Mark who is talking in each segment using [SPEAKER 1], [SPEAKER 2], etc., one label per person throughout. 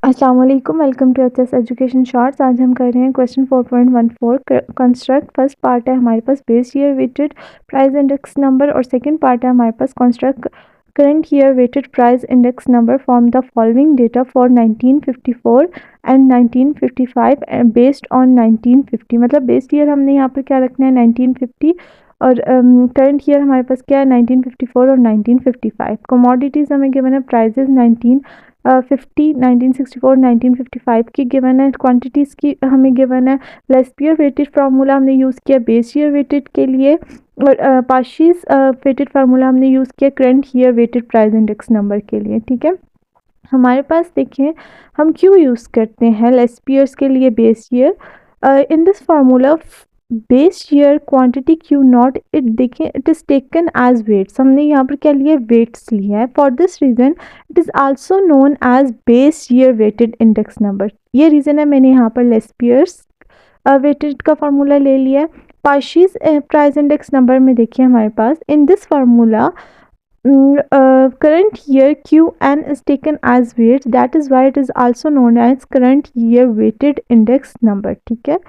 [SPEAKER 1] अस्सलाम वालेकुम, welcome to HS education shorts. आज हम कर रहे हैं क्वेश्चन 4.14 कंस्ट्रक्ट। फर्स्ट पार्ट है हमारे पास base year weighted price index number और सेकंड पार्ट है हमारे पास construct current year weighted price index number from the following data for 1954 and 1955 and based on 1950। मतलब बेस ईयर हमने यहाँ पर क्या रखना है 1950 और करंट ईयर हमारे पास क्या है 1954 और 1955। कमोडिटीज़ हमें गिवन है प्राइजेज 1964 1955 की गिवन है। क्वांटिटीज़ की हमें गिवन है। लेस्पियर वेटेड फार्मूला हमने यूज़ किया बेस ईयर वेटेड के लिए और पाशीज वेटेड फार्मूला हमने यूज़ किया current year weighted price index number के लिए। ठीक है, हमारे पास देखें हम क्यों यूज़ करते हैं लेस्पियर्स के लिए base year. In this formula base year quantity q naught it देखें it is taken as weights. हमने यहाँ पर क्या लिया वेट्स लिया है। For this reason it is also known as base year weighted index number. ये रीज़न है मैंने यहाँ पर लेस्पियर्स वेटेड का फार्मूला ले लिया है। पाशीज प्राइस इंडेक्स नंबर में देखिए हमारे पास in this formula current year Qn is taken as weight, that is why it is also known as current year weighted index number। ठीक है,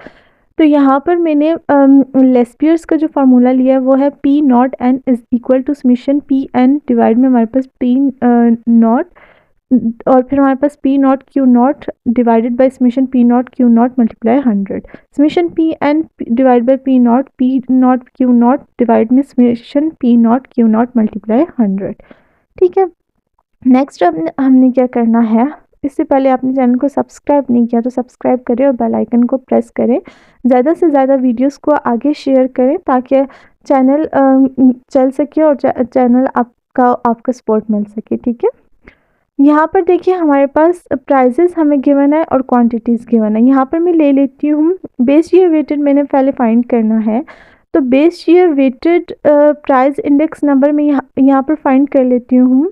[SPEAKER 1] तो यहाँ पर मैंने लेस्पियर्स का जो फार्मूला लिया है वो है p naught n is equal to summation p n divide में हमारे पास पी नॉट और फिर हमारे पास p not Q naught divided by summation p not Q naught multiply 100। Summation p n divide by p not Q naught divide में summation p not Q naught multiply 100। ठीक है, नेक्स्ट अब हमने क्या करना है, इससे पहले आपने चैनल को सब्सक्राइब नहीं किया तो सब्सक्राइब करें और बेल आइकन को प्रेस करें। ज़्यादा से ज़्यादा वीडियोस को आगे शेयर करें ताकि चैनल चल सके और चैनल आपका सपोर्ट मिल सके। ठीक है, यहाँ पर देखिए हमारे पास प्राइजेस हमें गिवन है और क्वांटिटीज़ गिवन है। यहाँ पर मैं ले लेती हूँ बेस ईयर वेटेड, मैंने पहले फाइंड करना है तो base year weighted price index number में यहाँ पर फाइंड कर लेती हूँ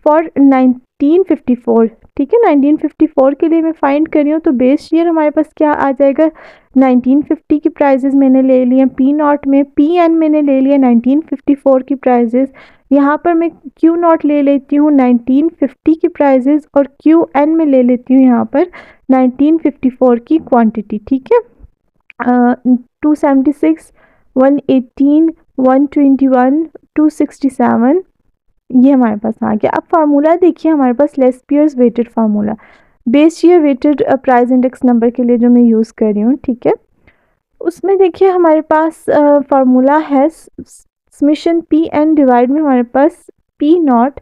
[SPEAKER 1] फॉर 1954। ठीक है, 1954 के लिए मैं फाइंड कर रही हूँ तो बेस ईयर हमारे पास क्या आ जाएगा 1950 की प्राइजेस मैंने ले लिए पी नॉट में, पी एन मैंने ले लिया 1954 की प्राइजेस। यहाँ पर मैं क्यू नॉट ले लेती हूँ 1950 की प्राइजेस और क्यू एन में ले लेती हूँ यहाँ पर 1954 की क्वांटिटी। ठीक है, 276 118 121 267 ये हमारे पास आ गया। अब फार्मूला देखिए हमारे पास Laspeyres weighted formula base year weighted price index number के लिए जो मैं यूज़ कर रही हूँ। ठीक है, उसमें देखिए हमारे पास फार्मूला है समीशन पी एन डिवाइड में हमारे पास p naught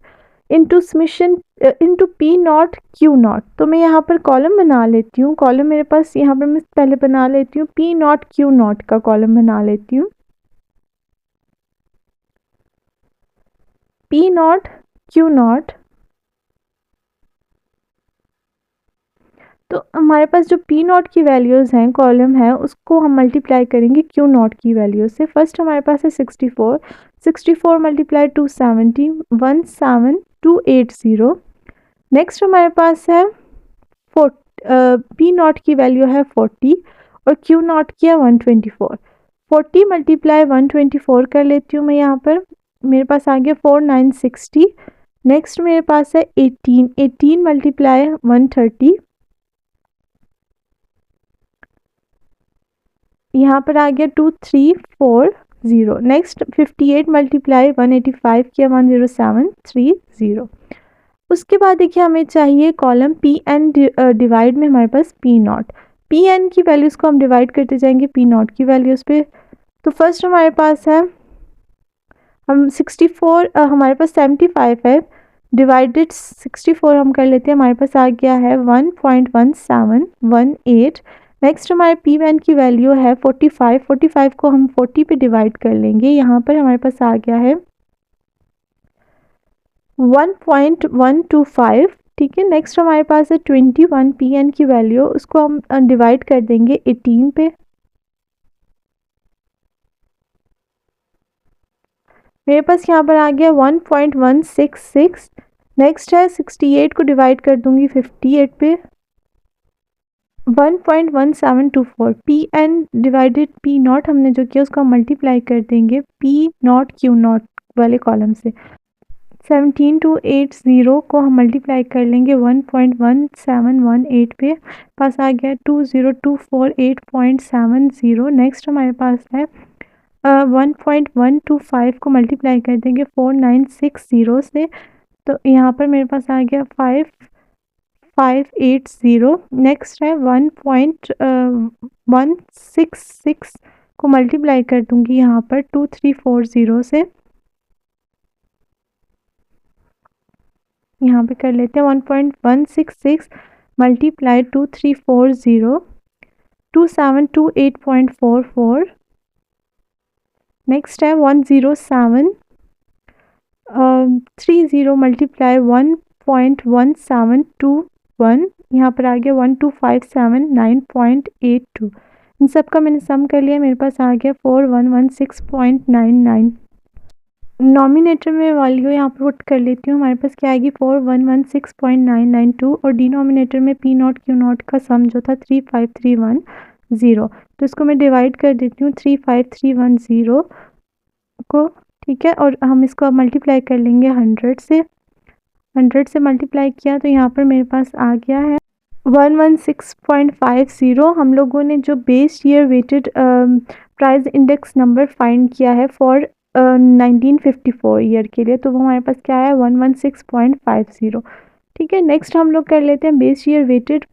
[SPEAKER 1] into summation into p not Q naught. तो मैं यहाँ पर कॉलम बना लेती हूँ। कॉलम मेरे पास यहाँ पर मैं पहले बना लेती हूँ पी नॉट क्यू नॉट का कॉलम बना लेती हूँ। पी नॉट क्यू नॉट, तो हमारे पास जो पी नॉट की वैल्यूज़ हैं कॉलम है उसको हम मल्टीप्लाई करेंगे क्यू नॉट की वैल्यू से। फर्स्ट हमारे पास है 64 64 मल्टीप्लाई 270 17280। नेक्स्ट हमारे पास है पी नॉट की वैल्यू है 40 और क्यू नॉट की है 124। 40 मल्टीप्लाई 124 कर लेती हूँ मैं यहाँ पर, मेरे पास आ गया 4960। नेक्स्ट मेरे पास है 18 18 मल्टीप्लाई 130, यहाँ पर आ गया 2340। नेक्स्ट 58 मल्टीप्लाई 185 किया 10730। उसके बाद देखिए हमें चाहिए कॉलम पी एन डिवाइड में हमारे पास पी नॉट। पी एन की वैल्यूज़ को हम डिवाइड करते जाएंगे पी नॉट की वैल्यूज़ पे। तो फर्स्ट हमारे पास है हम 64 हमारे पास 75 है डिवाइडेड 64 हम कर लेते हैं, हमारे पास आ गया है 1.1718। नेक्स्ट हमारे पी वन की वैल्यू है 45 45 को हम 40 पे डिवाइड कर लेंगे, यहाँ पर हमारे पास आ गया है 1.125। ठीक है, नेक्स्ट हमारे पास है 21 पी एन की वैल्यू, उसको हम डिवाइड कर देंगे 18 पे। मेरे पास यहाँ पर आ गया 1.166। नेक्स्ट है 68 को डिवाइड कर दूंगी 58 पे 1.1724। P N divided P nought हमने जो किया उसको हम मल्टीप्लाई कर देंगे पी नॉट क्यू नॉट वाले कॉलम से। 17280 को हम मल्टीप्लाई कर लेंगे 1.1718 पे, पास आ गया 20248.70। नेक्स्ट हमारे पास है 1.125 को मल्टीप्लाई कर देंगे 4960 से, तो यहाँ पर मेरे पास आ गया 5580। नेक्स्ट है 1.166 को मल्टीप्लाई कर दूंगी यहाँ पर 2340 से, यहाँ पे कर लेते हैं 1.166 मल्टीप्लाई 2340, 2728.44। नेक्स्ट है 10730 मल्टीप्लाई 1.1721, यहाँ पर आ गया 12579.82। इन सब का मैंने सम कर लिया, मेरे पास आ गया 4116.99। नॉमिनेटर में वैल्यू यहाँ पर पुट कर लेती हूँ, हमारे पास क्या आएगी 4116.992, और डिनोमिनेटर में पी नॉट क्यू नॉट का सम जो था 35310, तो इसको मैं डिवाइड कर देती हूँ 35310 को, ठीक है। और हम इसको अब मल्टीप्लाई कर लेंगे 100 से, 100 से मल्टीप्लाई किया तो यहाँ पर मेरे पास आ गया है 116.50। हम लोगों ने जो base year weighted price index number find किया है फॉर 1954 ईयर के लिए, तो वो हमारे पास क्या है 116.50, ठीक है। नेक्स्ट हम लोग कर लेते हैं base year weighted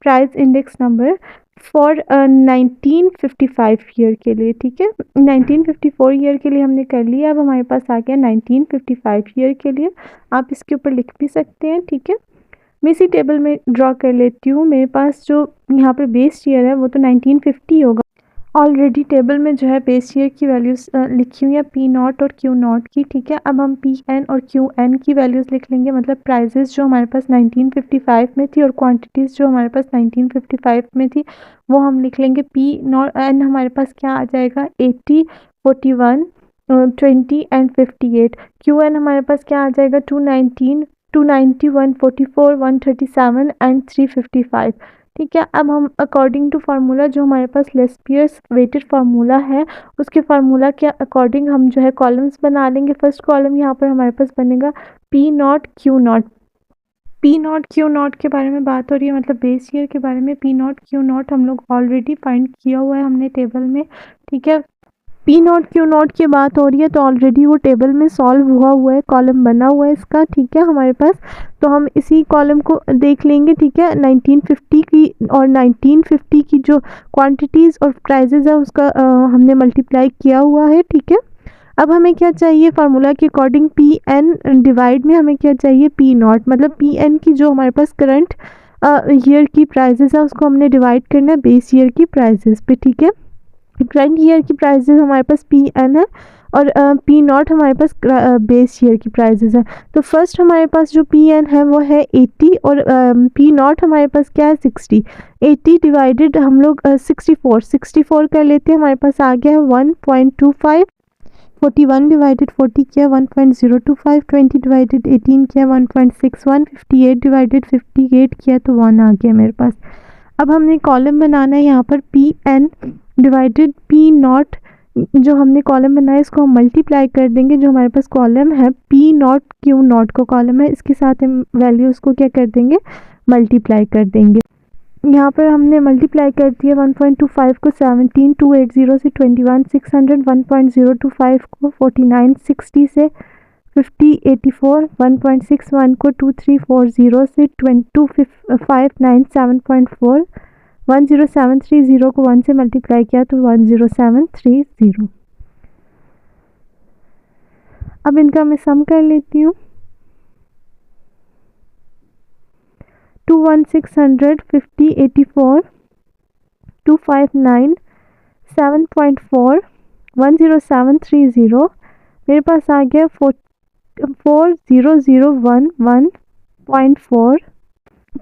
[SPEAKER 1] price index number for 1955 year के लिए, ठीक है। 1954 ईयर के लिए हमने कर लिया, अब हमारे पास आ गया 1955 ईयर के लिए, आप इसके ऊपर लिख भी सकते हैं, ठीक है। मैं इसी टेबल में ड्रॉ कर लेती हूँ, मेरे पास जो यहाँ पर बेस ईयर है वो तो 1950 होगा, ऑलरेडी टेबल में जो है बेस ईयर की वैल्यूज़ लिखी हुई है पी नॉट और क्यू नॉट की, ठीक है। अब हम पी एन और क्यू एन की वैल्यूज़ लिख लेंगे, मतलब प्राइजेस जो हमारे पास 1955 में थी और क्वांटिटीज़ जो हमारे पास 1955 में थी वो हम लिख लेंगे। पी नॉट एन हमारे पास क्या आ जाएगा 80, 41, 20 एंड 58। क्यू एन हमारे पास क्या आ जाएगा 219, 290, 144, 137 एंड 355, ठीक है। अब हम अकॉर्डिंग टू फार्मूला जो हमारे पास लेस्पियर्स वेटेड फार्मूला है उसके फार्मूला के अकॉर्डिंग हम जो है कॉलम्स बना लेंगे। फर्स्ट कॉलम यहाँ पर हमारे पास बनेगा P not Q not. P not Q not के बारे में बात हो रही है, मतलब बेस ईयर के बारे में। पी नॉट क्यू नॉट हम लोग ऑलरेडी फाइंड किया हुआ है हमने टेबल में, ठीक है। पी नॉट क्यू नॉट की बात हो रही है तो ऑलरेडी वो टेबल में सॉल्व हुआ है, कॉलम बना हुआ है इसका, ठीक है हमारे पास। तो हम इसी कॉलम को देख लेंगे, ठीक है। 1950 की और 1950 की जो क्वांटिटीज़ और प्राइजेज़ है उसका हमने मल्टीप्लाई किया हुआ है, ठीक है। अब हमें क्या चाहिए फार्मूला के अकॉर्डिंग पी एन डिवाइड में हमें क्या चाहिए पी नॉट, मतलब पी एन की जो हमारे पास करंट ईयर की प्राइजेज़ है उसको हमने डिवाइड करना है बेस ईयर की प्राइजेज़ पे, ठीक है। करंट ईयर की प्राइजेस हमारे पास पी एन है और पी नॉट हमारे पास बेस ईयर की प्राइजेस है। तो फर्स्ट हमारे पास जो पी एन है वो है 80 और पी नॉट हमारे पास क्या है 60। 80 डिवाइडेड हम लोग 64 कर लेते हैं, हमारे पास आ गया है 1.25। 41 डिवाइडेड 40 किया 1.025, 20 डिवाइडेड 18 किया 1.61, 58 डिवाइडेड 58 किया तो 1 आ गया मेरे पास। अब हमने कॉलम बनाना है यहाँ पर P N divided P nought, जो हमने कॉलम बनाया इसको हम मल्टीप्लाई कर देंगे, जो हमारे पास कॉलम है पी नॉट क्यू नॉट को कॉलम है इसके साथ हम वैल्यूज़ को क्या कर देंगे मल्टीप्लाई कर देंगे। यहाँ पर हमने मल्टीप्लाई कर दिया 1.25 को 17280 से 21600, 1.025 को 4960 से 5084, 1.61 को 2340 से 22597.4, 10730 को 1 से मल्टीप्लाई किया तो 10730। अब इनका मैं सम कर लेती हूँ। 21600, 5084, 259, 7.4, 10730 मेरे पास आ गया 40011.4।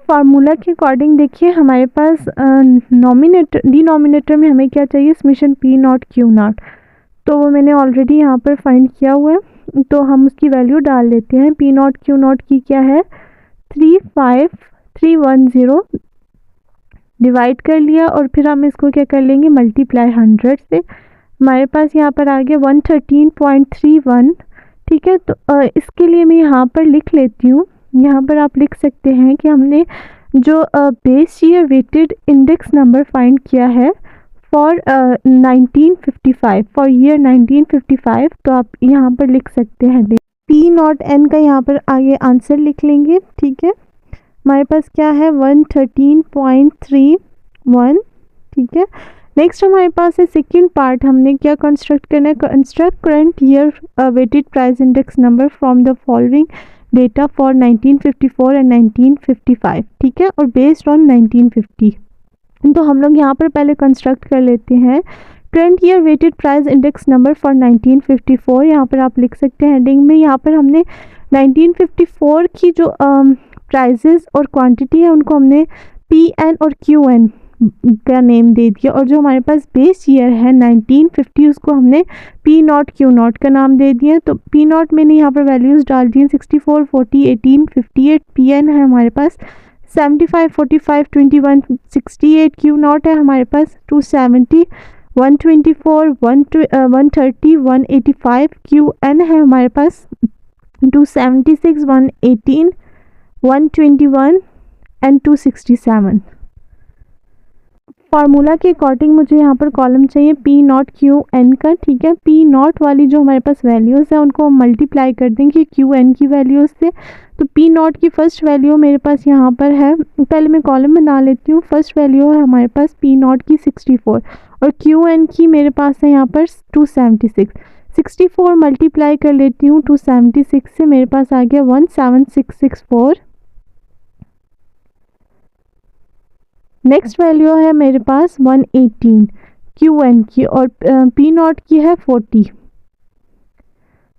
[SPEAKER 1] फार्मूला के अकॉर्डिंग देखिए हमारे पास नॉमिनेटर डिनोमिनेटर में हमें क्या चाहिए summation P not Q naught, तो वो मैंने ऑलरेडी यहाँ पर फाइंड किया हुआ है, तो हम उसकी वैल्यू डाल लेते हैं। पी नॉट क्यू नॉट की क्या है 35310 डिवाइड कर लिया और फिर हम इसको क्या कर लेंगे मल्टीप्लाई 100 से, हमारे पास यहाँ पर आ गया 113.31, ठीक है। तो इसके लिए मैं यहाँ पर लिख लेती हूँ। यहाँ पर आप लिख सकते हैं कि हमने जो base year weighted index number find किया है फॉर 1955, फॉर ईयर 1955, तो आप यहाँ पर लिख सकते हैं P0n का यहाँ पर आगे आंसर लिख लेंगे। ठीक है, हमारे पास क्या है 113.31। ठीक है, नेक्स्ट हमारे पास है सेकेंड पार्ट। हमने क्या कंस्ट्रक्ट करना है, construct current year weighted price index number from the following data for 1954 and 1955। ठीक है, और बेस्ड ऑन 1950। तो हम लोग यहाँ पर पहले कंस्ट्रक्ट कर लेते हैं current year weighted price index number for 1954। यहाँ पर आप लिख सकते हैं हेडिंग में, यहाँ पर हमने 1954 की जो प्राइजेस और क्वांटिटी है उनको हमने PN और QN का नेम दे दिया, और जो हमारे पास बेस ईयर है 1950 उसको हमने P0 Q0 का नाम दे दिया। तो P0 मैंने यहाँ पर वैल्यूज़ डाल दी हैं 64, 40, 18, 58। PN है हमारे पास 75, 45, 21, 68। Q0 है हमारे पास 270, 124, 130, 185। QN है हमारे पास 276, 118, 121 एंड 267। फार्मूला के अकॉर्डिंग मुझे यहाँ पर कॉलम चाहिए P0 QN का। ठीक है, P0 वाली जो हमारे पास वैल्यूज़ है उनको हम मल्टीप्लाई कर देंगे QN की वैल्यूज़ से। तो P0 की फ़र्स्ट वैल्यू मेरे पास यहाँ पर है, पहले मैं कॉलम बना लेती हूँ। फर्स्ट वैल्यू है हमारे पास P0 की 64 और QN की मेरे पास है यहाँ पर 276। 64 मल्टीप्लाई कर लेती हूँ 276 से, मेरे पास आ गया 17664। नेक्स्ट वैल्यू है मेरे पास 118 QN की, और P0 की है 40।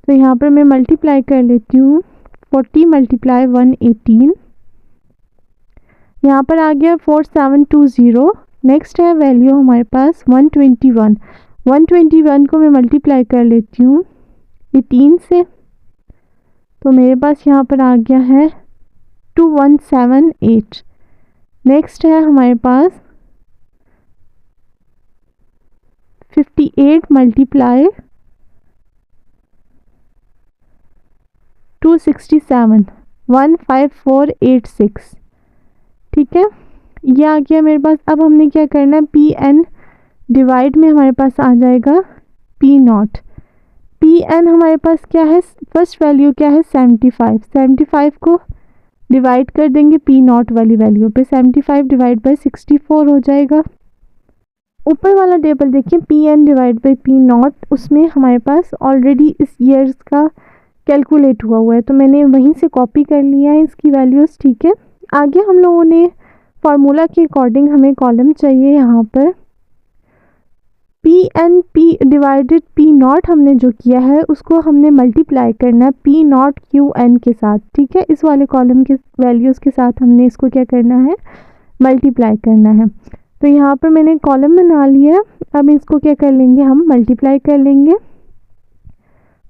[SPEAKER 1] तो यहाँ पर मैं मल्टीप्लाई कर लेती हूँ 40 मल्टीप्लाई 118, यहाँ पर आ गया 4720। नेक्स्ट है वैल्यू हमारे पास 121। 121 को मैं मल्टीप्लाई कर लेती हूँ 18 से, तो मेरे पास यहाँ पर आ गया है 2178। नेक्स्ट है हमारे पास 58 मल्टीप्लाई 267, 15486। ठीक है, ये आ गया मेरे पास। अब हमने क्या करना है, PN डिवाइड में हमारे पास आ जाएगा P0। PN हमारे पास क्या है, फर्स्ट वैल्यू क्या है 75। 75 को डिवाइड कर देंगे P0 वाली वैल्यू पे, 75 डिवाइड बाई 64 हो जाएगा। ऊपर वाला टेबल देखिए PN डिवाइड बाई P0, उसमें हमारे पास ऑलरेडी इस ईयर्स का कैलकुलेट हुआ है, तो मैंने वहीं से कॉपी कर लिया है इसकी वैल्यूज़। ठीक है, आगे हम लोगों ने फार्मूला के अकॉर्डिंग हमें कॉलम चाहिए यहाँ पर PN डिवाइडेड P0 हमने जो किया है उसको हमने मल्टीप्लाई करना है P0 QN के साथ। ठीक है, इस वाले कॉलम के वैल्यूज़ के साथ हमने इसको क्या करना है, मल्टीप्लाई करना है। तो यहाँ पर मैंने कॉलम बना लिया, अब इसको क्या कर लेंगे, हम मल्टीप्लाई कर लेंगे।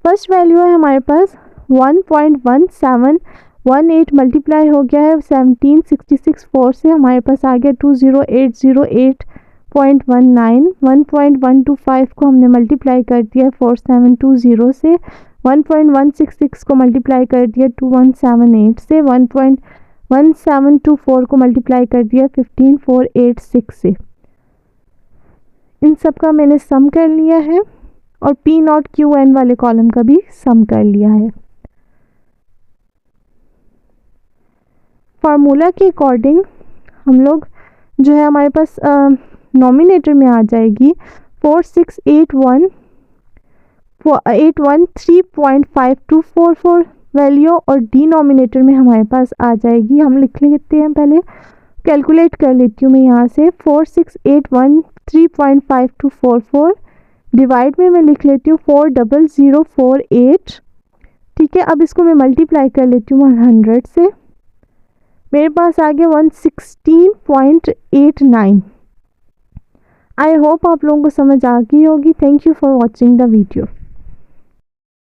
[SPEAKER 1] फर्स्ट वैल्यू है हमारे पास 1.1718 मल्टीप्लाई हो गया है 1766 4 से, हमारे पास आ गया 20808.19। 1.125 को हमने मल्टीप्लाई कर दिया 4720 से, 1.166 को मल्टीप्लाई कर दिया 2178 से, 1.1724 को मल्टीप्लाई कर दिया 15486 से। इन सब का मैंने सम कर लिया है और P0 QN वाले कॉलम का भी सम कर लिया है। फार्मूला के अकॉर्डिंग हम लोग जो है हमारे पास नॉमिनेटर में आ जाएगी 46813.5244 वैल्यू, और डिनोमिनेटर में हमारे पास आ जाएगी, हम लिख लेते हैं पहले, कैलकुलेट कर लेती हूँ मैं यहाँ से 46813.5244 डिवाइड में मैं लिख लेती हूँ 40048। ठीक है, अब इसको मैं मल्टीप्लाई कर लेती हूँ 100 से, मेरे पास आ गया 116.89। आई होप आप लोगों को समझ आ गई होगी। Thank you for watching the video.